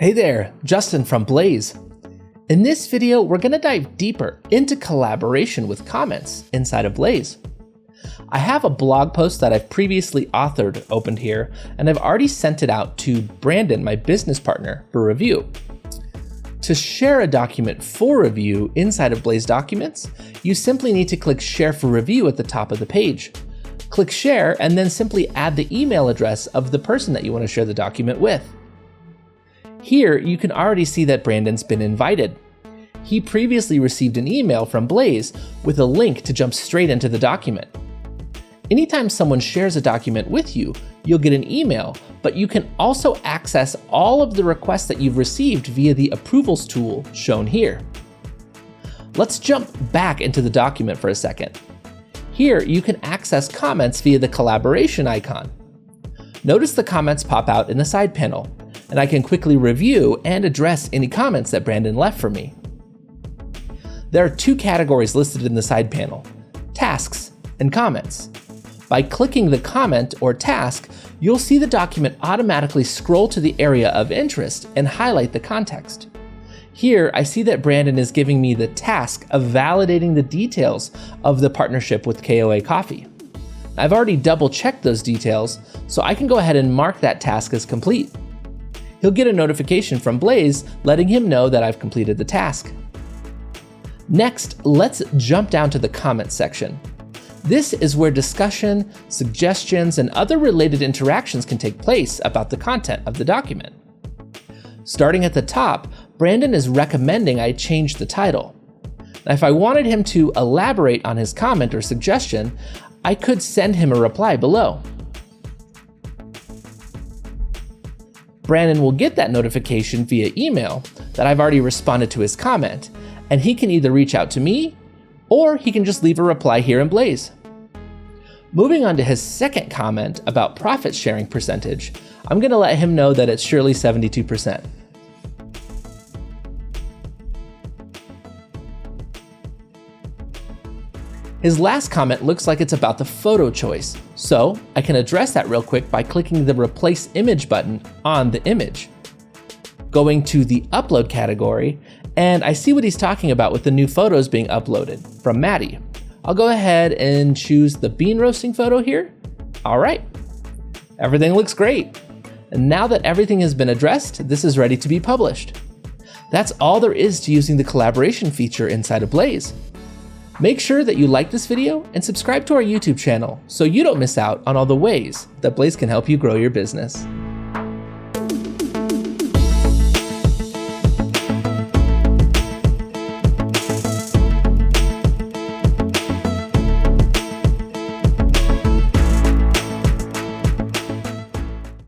Hey there, Justin from Blaze. In this video, we're going to dive deeper into collaboration with comments inside of Blaze. I have a blog post that I've previously authored opened here, and I've already sent it out to Brandon, my business partner, for review. To share a document for review inside of Blaze Documents, you simply need to click Share for Review at the top of the page. Click Share and then simply add the email address of the person that you want to share the document with. Here, you can already see that Brandon's been invited. He previously received an email from Blaze with a link to jump straight into the document. Anytime someone shares a document with you, you'll get an email, but you can also access all of the requests that you've received via the Approvals tool shown here. Let's jump back into the document for a second. Here, you can access comments via the collaboration icon. Notice the comments pop out in the side panel, and I can quickly review and address any comments that Brandon left for me. There are two categories listed in the side panel: tasks and comments. By clicking the comment or task, you'll see the document automatically scroll to the area of interest and highlight the context. Here, I see that Brandon is giving me the task of validating the details of the partnership with KOA Coffee. I've already double-checked those details, so I can go ahead and mark that task as complete. He'll get a notification from Blaze letting him know that I've completed the task. Next, let's jump down to the comments section. This is where discussion, suggestions, and other related interactions can take place about the content of the document. Starting at the top, Brandon is recommending I change the title. Now, if I wanted him to elaborate on his comment or suggestion, I could send him a reply below. Brandon will get that notification via email that I've already responded to his comment, and he can either reach out to me or he can just leave a reply here in Blaze. Moving on to his second comment about profit sharing percentage, I'm going to let him know that it's surely 72%. His last comment looks like it's about the photo choice, so I can address that real quick by clicking the Replace Image button on the image. Going to the Upload category, and I see what he's talking about with the new photos being uploaded from Maddie. I'll go ahead and choose the bean roasting photo here. All right, everything looks great. And now that everything has been addressed, this is ready to be published. That's all there is to using the collaboration feature inside of Blaze. Make sure that you like this video and subscribe to our YouTube channel so you don't miss out on all the ways that Blaze can help you grow your business.